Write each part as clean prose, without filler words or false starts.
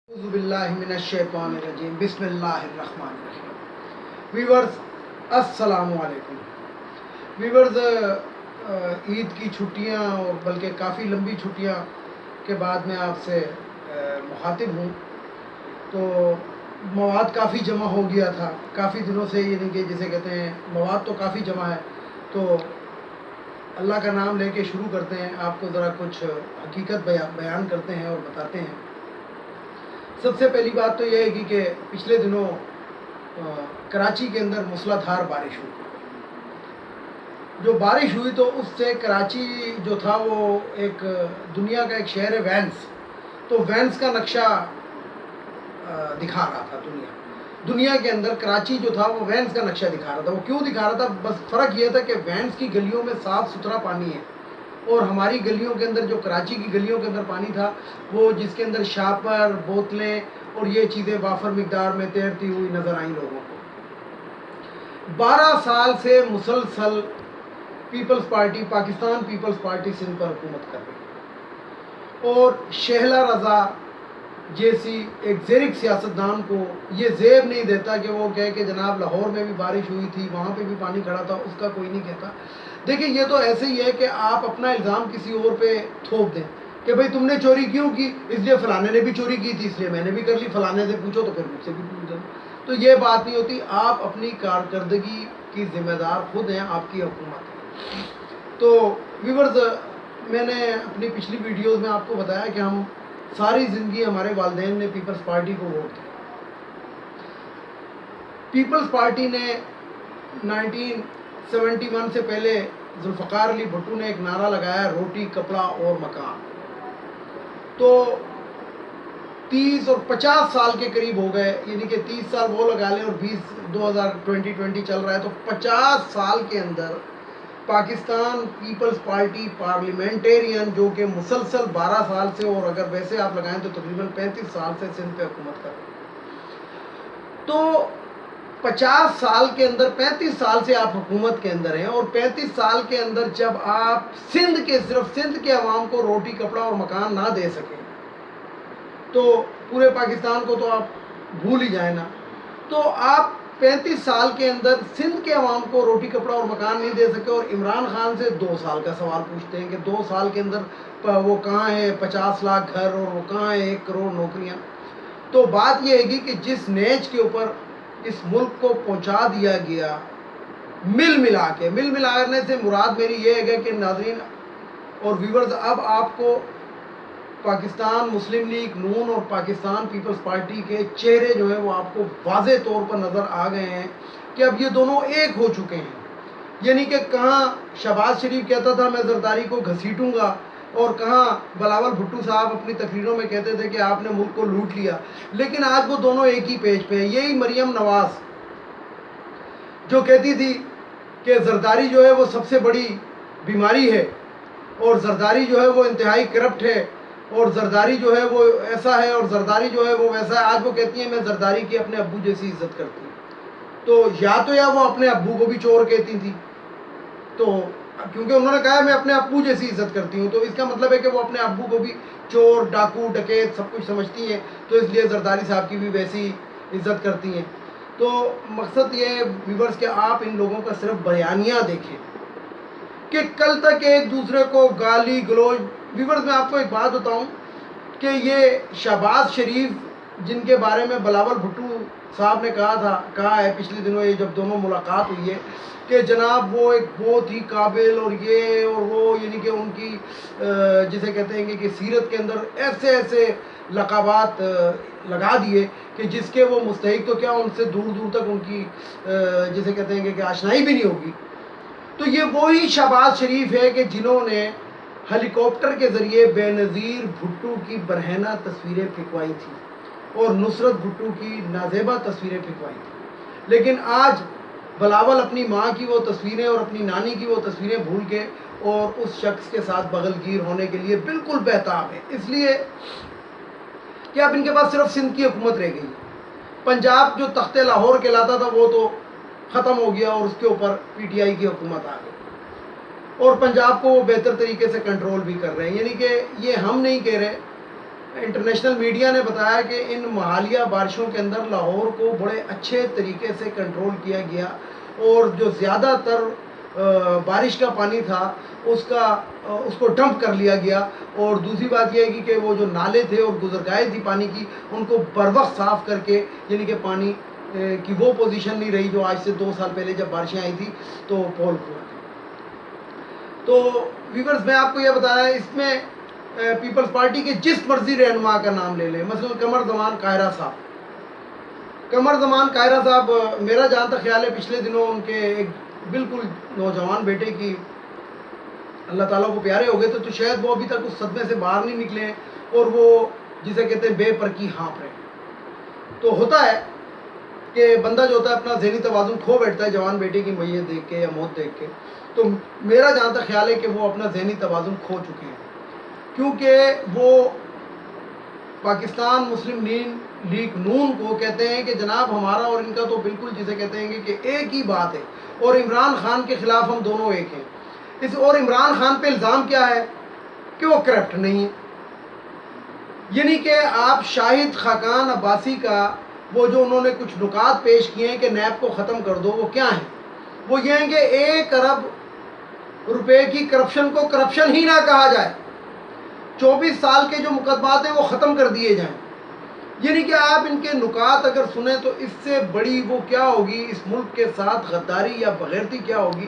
اعوذ باللہ من الشیطان الرجیم بسم اللہ الرحمن الرحیم. ویورز السلام علیکم. ویورز عید کی چھٹیاں اور بلکہ کافی لمبی چھٹیاں کے بعد میں آپ سے مخاطب ہوں. تو مواد کافی جمع ہو گیا تھا کافی دنوں سے، یعنی کہ جسے کہتے ہیں مواد تو کافی جمع ہے. تو اللہ کا نام لے کے شروع کرتے ہیں، آپ کو ذرا کچھ حقیقت بیان کرتے ہیں اور بتاتے ہیں. سب سے پہلی بات تو یہ ہے کہ پچھلے دنوں کراچی کے اندر موسلا دھار بارش ہوئی. جو بارش ہوئی تو اس سے کراچی جو تھا وہ ایک دنیا کا ایک شہر ہے وینس. تو وینس کا نقشہ دکھا رہا تھا. دنیا کے اندر کراچی جو تھا وہ وینس کا نقشہ دکھا رہا تھا. وہ کیوں دکھا رہا تھا؟ بس فرق یہ تھا کہ وینس کی گلیوں میں صاف ستھرا پانی ہے اور ہماری گلیوں کے اندر، جو کراچی کی گلیوں کے اندر پانی تھا، وہ جس کے اندر شاپر، بوتلیں اور یہ چیزیں وافر مقدار میں تیرتی ہوئی نظر آئیں لوگوں کو. 12 سال سے مسلسل پیپلز پارٹی، پاکستان پیپلز پارٹی سندھ پر حکومت کر رہی ہے، اور شہلا رضا جیسی ایک زیرک سیاستدان کو یہ زیب نہیں دیتا کہ وہ کہے کہ جناب لاہور میں بھی بارش ہوئی تھی، وہاں پہ بھی پانی کھڑا تھا، اس کا کوئی نہیں کہتا. دیکھیں، یہ تو ایسے ہی ہے کہ آپ اپنا الزام کسی اور پہ تھوپ دیں کہ بھئی تم نے چوری کیوں کی؟ اس لیے فلانے نے بھی چوری کی تھی، اس لیے میں نے بھی کر لی. فلانے سے پوچھو تو پھر مجھ سے بھی پوچھ دو. تو یہ بات نہیں ہوتی. آپ اپنی کارکردگی کی ذمہ دار خود ہیں، آپ کی حکومت ہے. تو ویورز، میں نے اپنی پچھلی ویڈیوز میں آپ کو بتایا کہ ہم ساری زندگی ہمارے والدین نے پیپلز پارٹی کو ووٹ دیا. پیپلز پارٹی نے 1971 سے پہلے ذوالفقار علی بھٹو نے ایک نعرہ لگایا، روٹی، کپڑا اور مکان. تو 30 اور 50 سال کے قریب ہو گئے، یعنی کہ 30 سال وہ لگا لیں اور 2020 چل رہا ہے. تو 50 سال کے اندر پاکستان پیپلز پارٹی پارلیمنٹیرین جو کہ مسلسل 12 سال سے، اور اگر ویسے آپ لگائیں تو تقریباً 35 سال سے سندھ پہ حکومت کر رہی ہے. تو 50 سال کے اندر 35 سال سے آپ حکومت کے اندر ہیں، اور 35 سال کے اندر جب آپ صرف سندھ کے عوام کو روٹی، کپڑا اور مکان نہ دے سکیں تو پورے پاکستان کو تو آپ بھول ہی جائیں نا. تو آپ 35 سال کے اندر سندھ کے عوام کو روٹی، کپڑا اور مکان نہیں دے سکے، اور عمران خان سے 2 سال کا سوال پوچھتے ہیں کہ 2 سال کے اندر وہ کہاں ہے 50 لاکھ گھر، اور وہ کہاں ہے 1 کروڑ نوکریاں. تو بات یہ ہے کہ جس نیچ کے اوپر اس ملک کو پہنچا دیا گیا، مل ملانے سے مراد میری یہ ہے کہ ناظرین اور ویورز، اب آپ کو پاکستان مسلم لیگ نون اور پاکستان پیپلز پارٹی کے چہرے جو ہیں وہ آپ کو واضح طور پر نظر آ گئے ہیں کہ اب یہ دونوں ایک ہو چکے ہیں. یعنی کہ کہاں شہباز شریف کہتا تھا میں زرداری کو گھسیٹوں گا، اور کہاں بلاول بھٹو صاحب اپنی تقریروں میں کہتے تھے کہ آپ نے ملک کو لوٹ لیا. لیکن آج وہ دونوں ایک ہی پیج پہ ہیں. یہی مریم نواز جو کہتی تھی کہ زرداری جو ہے وہ سب سے بڑی بیماری ہے، اور زرداری جو ہے وہ انتہائی کرپٹ ہے، اور زرداری جو ہے وہ ایسا ہے، اور زرداری جو ہے وہ ویسا ہے، آج وہ کہتی ہیں میں زرداری کی اپنے ابو جیسی عزت کرتی ہوں. تو یا وہ اپنے ابو کو بھی چور کہتی تھی، تو کیونکہ انہوں نے کہا میں اپنے ابو جیسی عزت کرتی ہوں، تو اس کا مطلب ہے کہ وہ اپنے ابو کو بھی چور، ڈاکو، ڈکیت سب کچھ سمجھتی ہیں، تو اس لیے زرداری صاحب کی بھی ویسی عزت کرتی ہیں. تو مقصد یہ ہے ویورز کہ آپ ان لوگوں کا صرف بیانیہ دیکھیں کہ کل تک ایک دوسرے کو گالی گلوچ. ویورز، میں آپ کو ایک بات بتاؤں کہ یہ شہباز شریف جن کے بارے میں بلاول بھٹو صاحب نے کہا ہے پچھلے دنوں، یہ جب دونوں ملاقات ہوئی ہے، کہ جناب وہ ایک بہت ہی قابل اور یہ اور وہ، یعنی کہ ان کی جسے کہتے ہیں کہ سیرت کے اندر ایسے لقبات لگا دیے کہ جس کے وہ مستحق تو کیا، ان سے دور دور تک ان کی جسے کہتے ہیں کہ آشنائی بھی نہیں ہوگی. تو یہ وہی شہباز شریف ہے کہ جنہوں نے ہیلی کاپٹر کے ذریعے بے نظیر بھٹو کی برہنہ تصویریں پھینکوائی تھیں اور نصرت بھٹو کی نازیبہ تصویریں پھینکوائی تھیں. لیکن آج بلاول اپنی ماں کی وہ تصویریں اور اپنی نانی کی وہ تصویریں بھول کے اور اس شخص کے ساتھ بغل گیر ہونے کے لیے بالکل بہتاب ہے، اس لیے کہ اب ان کے پاس صرف سندھ کی حکومت رہ گئی. پنجاب جو تخت لاہور کہلاتا تھا وہ تو ختم ہو گیا، اور اس کے اوپر پی ٹی آئی کی حکومت آ گئی، اور پنجاب کو وہ بہتر طریقے سے کنٹرول بھی کر رہے ہیں. یعنی کہ یہ ہم نہیں کہہ رہے، انٹرنیشنل میڈیا نے بتایا کہ ان حالیہ بارشوں کے اندر لاہور کو بڑے اچھے طریقے سے کنٹرول کیا گیا، اور جو زیادہ تر بارش کا پانی تھا اس کو ڈمپ کر لیا گیا، اور دوسری بات یہ ہے کہ وہ جو نالے تھے اور گزرگاہیں تھی پانی کی ان کو بر وقت صاف کر کے، یعنی کہ پانی کی وہ پوزیشن نہیں رہی جو آج سے 2 سال پہلے جب بارشیں آئی تھی تو پول کھلا تھا۔ تو ویورز میں آپ کو یہ بتایا، اس میں پیپلز پارٹی کے جس مرضی رہنما کا نام لے لیں، مثلا قمر زمان قاہرہ صاحب، میرا جہاں تک خیال ہے پچھلے دنوں ان کے ایک بالکل نوجوان بیٹے کی اللہ تعالیٰ کو پیارے ہو گئے تو شاید وہ ابھی تک اس صدمے سے باہر نہیں نکلے ہیں، اور وہ جسے کہتے ہیں بے پر کی ہانپ رہے ہیں۔ تو ہوتا ہے کہ بندہ جو ہوتا ہے اپنا ذہنی توازن کھو بیٹھتا ہے جوان بیٹے کی میت دیکھ کے یا موت دیکھ کے، تو میرا جہاں تک خیال ہے کہ وہ اپنا ذہنی توازن کھو چکے ہیں، کیونکہ وہ پاکستان مسلم لیگ نون کو کہتے ہیں کہ جناب ہمارا اور ان کا تو بالکل جسے کہتے ہیں کہ ایک ہی بات ہے، اور عمران خان کے خلاف ہم دونوں ایک ہیں۔ اور عمران خان پہ الزام کیا ہے کہ وہ کرپٹ نہیں ہے، یعنی کہ آپ شاہد خاقان عباسی کا وہ جو انہوں نے کچھ نکات پیش کیے ہیں کہ نیب کو ختم کر دو، وہ کیا ہیں؟ وہ یہ ہیں کہ 1 ارب روپے کی کرپشن کو کرپشن ہی نہ کہا جائے، 24 سال کے جو مقدمات ہیں وہ ختم کر دیے جائیں۔ یعنی کہ آپ ان کے نکات اگر سنیں تو اس سے بڑی وہ کیا ہوگی اس ملک کے ساتھ غداری یا بغیرتی کیا ہوگی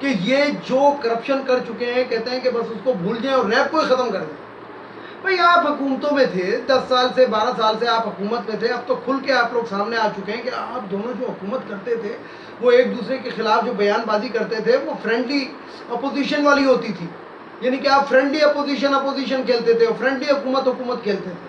کہ یہ جو کرپشن کر چکے ہیں کہتے ہیں کہ بس اس کو بھول جائیں اور نیب کو ہی ختم کر دیں۔ بھئی آپ حکومتوں میں تھے، 10 سال سے 12 سال سے آپ حکومت میں تھے، اب تو کھل کے آپ لوگ سامنے آ چکے ہیں کہ آپ دونوں جو حکومت کرتے تھے وہ ایک دوسرے کے خلاف جو بیان بازی کرتے تھے وہ فرینڈلی اپوزیشن والی ہوتی تھی، یعنی کہ آپ فرینڈلی اپوزیشن کھیلتے تھے اور فرینڈلی حکومت کھیلتے تھے،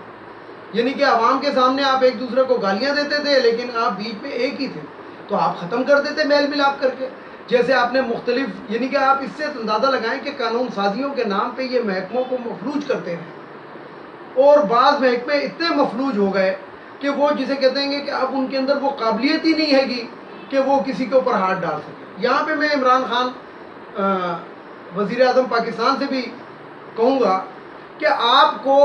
یعنی کہ عوام کے سامنے آپ ایک دوسرے کو گالیاں دیتے تھے لیکن آپ بیچ میں ایک ہی تھے، تو آپ ختم کر دیتے میل ملاپ کر کے۔ جیسے آپ نے مختلف، یعنی کہ آپ اس سے اندازہ لگائیں کہ قانون سازیوں کے نام پہ یہ محکموں کو مفلوج کرتے ہیں، اور بعض محکمے اتنے مفلوج ہو گئے کہ وہ جسے کہتے ہیں کہ اب ان کے اندر وہ قابلیت ہی نہیں ہے گی کہ وہ کسی کے اوپر ہاتھ ڈال سکے۔ یہاں پہ میں عمران خان وزیر اعظم پاکستان سے بھی کہوں گا کہ آپ کو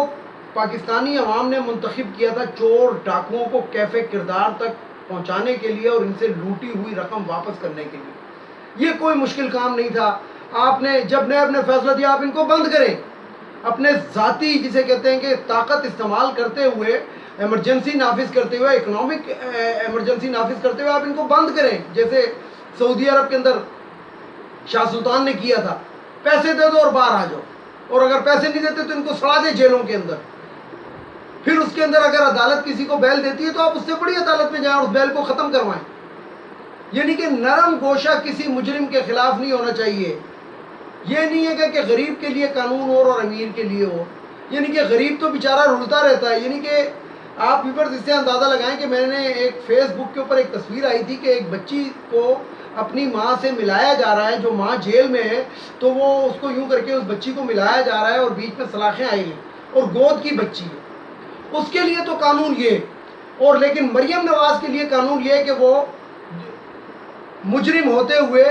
پاکستانی عوام نے منتخب کیا تھا چور ڈاکوؤں کو کیفے کردار تک پہنچانے کے لیے اور ان سے لوٹی ہوئی رقم واپس کرنے کے لیے۔ یہ کوئی مشکل کام نہیں تھا۔ آپ نے جب نیب نے فیصلہ دیا آپ ان کو بند کریں، اپنے ذاتی جسے کہتے ہیں کہ طاقت استعمال کرتے ہوئے، ایمرجنسی نافذ کرتے ہوئے، اکنامک ایمرجنسی نافذ کرتے ہوئے آپ ان کو بند کریں، جیسے سعودی عرب کے اندر شاہ سلطان نے کیا تھا، پیسے دے دو اور باہر آ جاؤ، اور اگر پیسے نہیں دیتے تو ان کو سڑا دے جیلوں کے اندر۔ پھر اس کے اندر اگر عدالت کسی کو بیل دیتی ہے تو آپ اس سے بڑی عدالت میں جائیں اور اس بیل کو ختم کروائیں۔ یعنی کہ نرم گوشہ کسی مجرم کے خلاف نہیں ہونا چاہیے۔ یہ نہیں ہے کہ غریب کے لیے قانون اور امیر کے لیے ہو، یعنی کہ غریب تو بیچارہ رلتا رہتا ہے۔ یعنی کہ آپ ویورز اس سے اندازہ لگائیں کہ میں نے ایک فیس بک کے اوپر ایک تصویر آئی تھی کہ ایک بچی کو اپنی ماں سے ملایا جا رہا ہے، جو ماں جیل میں ہے، تو وہ اس کو یوں کر کے اس بچی کو ملایا جا رہا ہے اور بیچ میں سلاخیں آئی ہیں اور گود کی بچی ہے، اس کے لیے تو قانون یہ، اور لیکن مریم نواز کے لیے قانون یہ ہے کہ وہ مجرم ہوتے ہوئے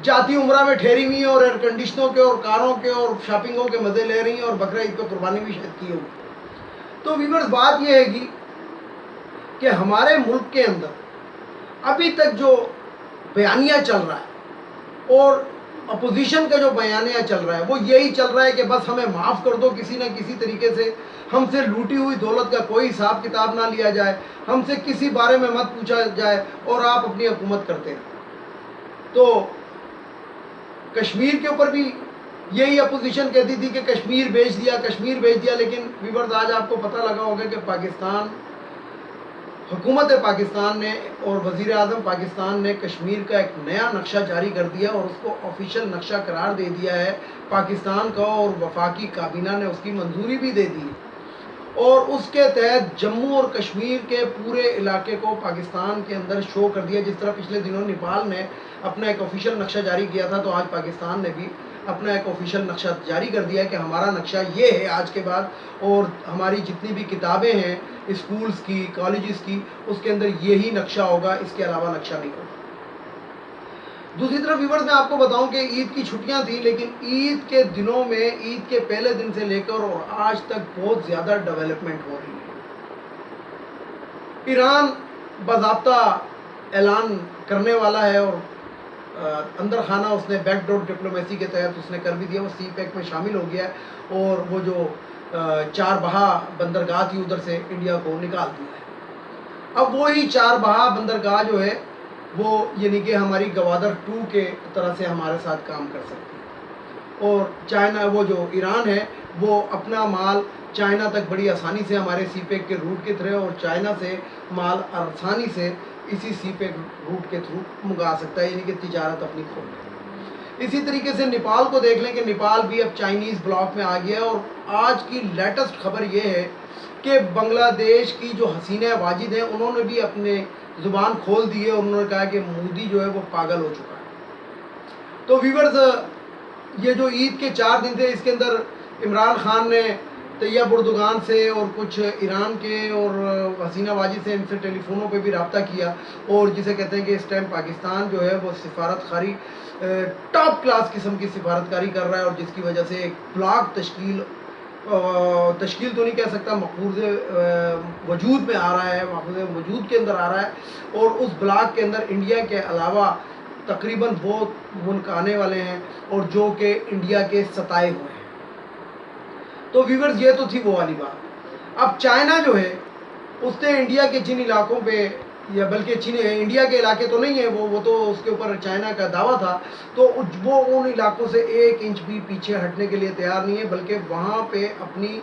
جاتی عمرہ میں ٹھہری ہوئی ہیں اور ایئر کنڈیشنوں کے اور کاروں کے اور شاپنگوں کے مزے لے رہی ہیں اور بقرہ عید پہ قربانی بھی شاید کی ہوگی۔ تو ویورز بات یہ ہے گی کہ ہمارے ملک کے اندر ابھی تک جو بیانیہ چل رہا ہے اور اپوزیشن کا جو بیانیہ چل رہا ہے وہ یہی چل رہا ہے کہ بس ہمیں معاف کر دو، کسی نہ کسی طریقے سے ہم سے لوٹی ہوئی دولت کا کوئی حساب کتاب نہ لیا جائے، ہم سے کسی بارے میں مت پوچھا جائے اور آپ اپنی حکومت کرتے ہیں۔ تو کشمیر کے اوپر بھی یہی اپوزیشن کہتی تھی کہ کشمیر بیچ دیا، لیکن ویورز آج آپ کو پتہ لگا ہوگا کہ پاکستان، حکومت پاکستان نے اور وزیر اعظم پاکستان نے کشمیر کا ایک نیا نقشہ جاری کر دیا اور اس کو آفیشیل نقشہ قرار دے دیا ہے پاکستان کا، اور وفاقی کابینہ نے اس کی منظوری بھی دے دی، اور اس کے تحت جموں اور کشمیر کے پورے علاقے کو پاکستان کے اندر شو کر دیا۔ جس طرح پچھلے دنوں نیپال نے اپنا ایک آفیشیل نقشہ جاری کیا تھا، تو آج پاکستان نے بھی اپنا ایک آفیشیل نقشہ جاری کر دیا کہ ہمارا نقشہ یہ ہے آج کے بعد، اور ہماری جتنی بھی کتابیں ہیں اسکولز کی، کالجز کی، اس کے اندر یہی نقشہ ہوگا، اس کے علاوہ نقشہ نہیں ہوگا۔ دوسری طرف ویورز میں آپ کو بتاؤں کہ عید کی چھٹیاں تھیں، لیکن عید کے دنوں میں، عید کے پہلے دن سے لے کر اور آج تک بہت زیادہ ڈیولپمنٹ ہو رہی ہے۔ ایران باضابطہ اعلان کرنے والا ہے اور اندر خانہ اس نے بیک ڈور ڈپلومیسی کے تحت اس نے کر بھی دیا، وہ سی پیک میں شامل ہو گیا ہے اور وہ جو چار بہا بندرگاہ تھی ادھر سے انڈیا کو نکال دیا ہے۔ اب وہی چار بہا بندرگاہ جو ہے وہ یعنی کہ ہماری گوادر 2 کے طرح سے ہمارے ساتھ کام کر سکتی ہے، اور چائنا، وہ جو ایران ہے وہ اپنا مال چائنا تک بڑی آسانی سے ہمارے سی پیک کے روٹ کے تھرو، اور چائنا سے مال آسانی سے اسی سی پیک روٹ کے تھرو منگا سکتا ہے، یعنی کہ تجارت اپنی کھول لے۔ اسی طریقے سے نیپال کو دیکھ لیں کہ نیپال بھی اب چائنیز بلاک میں آ گیا ہے، اور آج کی لیٹسٹ خبر یہ ہے کہ بنگلہ دیش کی جو حسینہ واجد ہیں انہوں نے بھی اپنے زبان کھول دی ہے اور انہوں نے کہا کہ مودی جو ہے وہ پاگل ہو چکا ہے۔ تو ویورز، یہ جو عید کے 4 دن تھے اس کے اندر عمران خان نے طیب اردگان سے اور کچھ ایران کے اور حسینہ واجد سے، ان سے ٹیلی فونوں پہ بھی رابطہ کیا، اور جسے کہتے ہیں کہ اس ٹائم پاکستان جو ہے وہ سفارت خاری ٹاپ کلاس قسم کی سفارت کاری کر رہا ہے، اور جس کی وجہ سے ایک بلاک تشکیل تو نہیں کہہ سکتا، مقبوض وجود میں آ رہا ہے، مقبوض وجود کے اندر آ رہا ہے، اور اس بلاک کے اندر انڈیا کے علاوہ تقریباً بہت ملک آنے والے ہیں اور جو کہ انڈیا کے ستائے ہوئے ہیں۔ تو ویورز، یہ تو تھی وہ والی بات۔ اب چائنا جو ہے اس نے انڈیا کے جن علاقوں پہ، یا بلکہ انڈیا کے علاقے تو نہیں ہیں وہ تو اس کے اوپر چائنا کا دعویٰ تھا، تو وہ ان علاقوں سے 1 انچ بھی پیچھے ہٹنے کے لیے تیار نہیں ہے، بلکہ وہاں پہ اپنی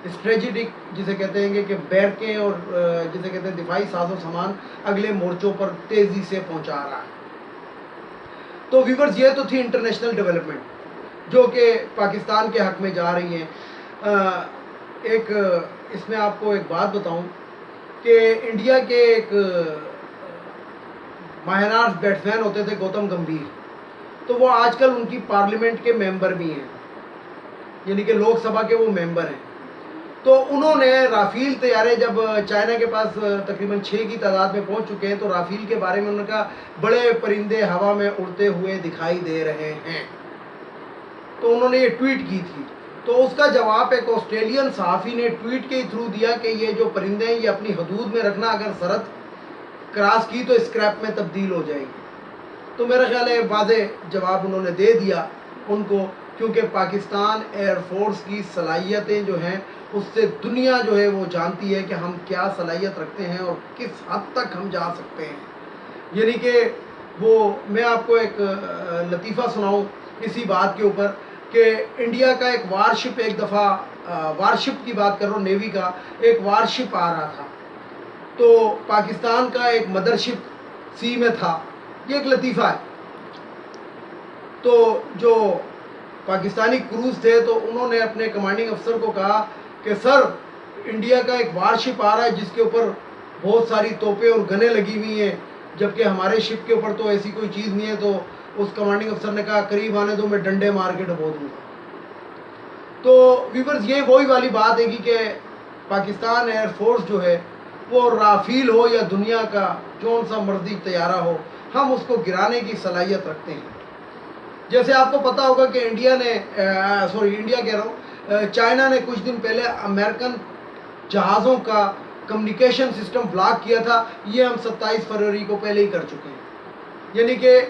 اسٹریٹجک جسے کہتے ہیں کہ بیرکیں اور جسے کہتے ہیں دفاعی ساز و سامان اگلے مورچوں پر تیزی سے پہنچا رہا ہے۔ تو ویورز، یہ تو تھی انٹرنیشنل ڈیولپمنٹ جو کہ پاکستان کے حق میں جا رہی ہیں۔ ایک اس میں آپ کو ایک بات بتاؤں کہ انڈیا کے ایک ماہر بیٹسمین ہوتے تھے گوتم گمبھیر، تو وہ آج کل ان کی پارلیمنٹ کے ممبر بھی ہیں، یعنی کہ لوک سبھا کے وہ ممبر ہیں۔ تو انہوں نے رافیل طیارے جب چائنا کے پاس تقریباً 6 کی تعداد میں پہنچ چکے ہیں، تو رافیل کے بارے میں انہوں نے کہا بڑے پرندے ہوا میں اڑتے ہوئے دکھائی دے رہے ہیں، تو انہوں نے یہ ٹویٹ کی تھی۔ تو اس کا جواب ایک آسٹریلین صحافی نے ٹویٹ کے تھرو دیا کہ یہ جو پرندے ہیں یہ اپنی حدود میں رکھنا، اگر سرحد کراس کی تو اسکریپ میں تبدیل ہو جائے گی۔ تو میرا خیال ہے واضح جواب انہوں نے دے دیا ان کو، کیونکہ پاکستان ایئر فورس کی صلاحیتیں جو ہیں اس سے دنیا جو ہے وہ جانتی ہے کہ ہم کیا صلاحیت رکھتے ہیں اور کس حد تک ہم جا سکتے ہیں۔ یعنی کہ وہ، میں آپ کو ایک لطیفہ سناؤں اسی بات کے اوپر کہ انڈیا کا ایک وارشپ، ایک دفعہ وارشپ کی بات کر رہا ہوں، نیوی کا ایک وارشپ آ رہا تھا، تو پاکستان کا ایک مدرشپ سی میں تھا۔ یہ ایک لطیفہ ہے۔ تو جو پاکستانی کروز تھے تو انہوں نے اپنے کمانڈنگ افسر کو کہا کہ سر، انڈیا کا ایک وارشپ آ رہا ہے جس کے اوپر بہت ساری توپیں اور گنیں لگی ہوئی ہیں، جبکہ ہمارے شپ کے اوپر تو ایسی کوئی چیز نہیں ہے۔ تو اس کمانڈنگ افسر نے کہا قریب آنے دو، میں ڈنڈے مار کے ڈبو دوں گا۔ تو ویورز، یہ وہی والی بات ہے کہ پاکستان ایئر فورس جو ہے وہ رافیل ہو یا دنیا کا جون سا مرضی طیارہ ہو، ہم اس کو گرانے کی صلاحیت رکھتے ہیں۔ جیسے آپ کو پتا ہوگا کہ انڈیا کہہ رہا ہوں، چائنا نے کچھ دن پہلے امریکن جہازوں کا کمیونیکیشن سسٹم بلاک کیا تھا، یہ ہم 27 فروری کو پہلے ہی کر چکے ہیں۔ یعنی کہ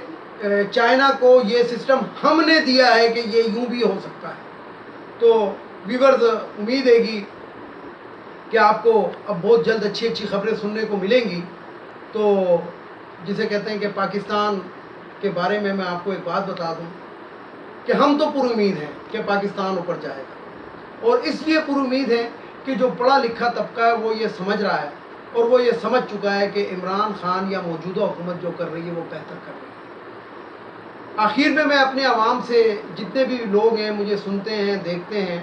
چائنا کو یہ سسٹم ہم نے دیا ہے کہ یہ یوں بھی ہو سکتا ہے۔ تو ویورز، امید ہے گی کہ آپ کو اب بہت جلد اچھی اچھی خبریں سننے کو ملیں گی۔ تو جسے کہتے ہیں کہ پاکستان کے بارے میں آپ کو ایک بات بتا دوں کہ ہم تو پر امید ہیں کہ پاکستان اوپر جائے گا، اور اس لیے پر امید ہے کہ جو پڑھا لکھا طبقہ ہے وہ یہ سمجھ رہا ہے، اور وہ یہ سمجھ چکا ہے کہ عمران خان یا موجودہ حکومت جو کر رہی ہے وہ بہتر کر رہی ہے۔ آخر میں اپنے عوام سے، جتنے بھی لوگ ہیں مجھے سنتے ہیں دیکھتے ہیں،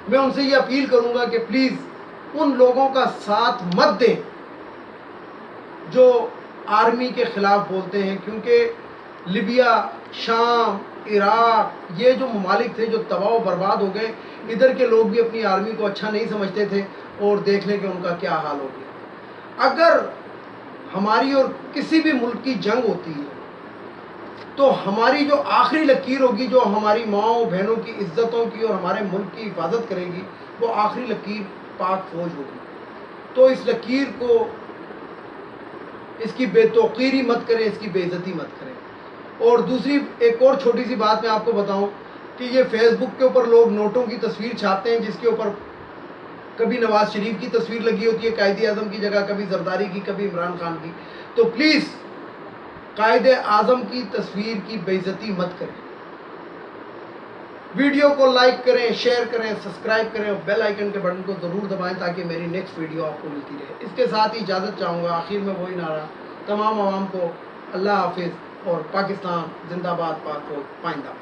میں ان سے یہ اپیل کروں گا کہ پلیز ان لوگوں کا ساتھ مت دیں جو آرمی کے خلاف بولتے ہیں، کیونکہ لیبیا، شام، عراق، یہ جو ممالک تھے جو تباہ و برباد ہو گئے، ادھر کے لوگ بھی اپنی آرمی کو اچھا نہیں سمجھتے تھے، اور دیکھ لیں کہ ان کا کیا حال ہو گیا۔ اگر ہماری اور کسی بھی ملک کی جنگ ہوتی ہے تو ہماری جو آخری لکیر ہوگی جو ہماری ماؤں بہنوں کی عزتوں کی اور ہمارے ملک کی حفاظت کرے گی وہ آخری لکیر پاک فوج ہوگی. تو اس لکیر کو اس کی بے توقیری مت کریں, اس کی بے عزتی مت کریں. اور دوسری ایک اور چھوٹی سی بات میں آپ کو بتاؤں کہ یہ فیس بک کے اوپر لوگ نوٹوں کی تصویر چھاپتے ہیں جس کے اوپر کبھی نواز شریف کی تصویر لگی ہوتی ہے قائد اعظم کی جگہ, کبھی زرداری کی, کبھی عمران خان کی. تو پلیز قائد اعظم کی تصویر کی بے عزتی مت کریں. ویڈیو کو لائک کریں, شیئر کریں, سبسکرائب کریں اور بیل آئیکن کے بٹن کو ضرور دبائیں تاکہ میری نیکسٹ ویڈیو آپ کو ملتی رہے. اس کے ساتھ ہی اجازت چاہوں گا. آخر میں وہی نعرہ, تمام عوام کو اللہ حافظ اور پاکستان زندہ باد, پاک فوج پائندہ.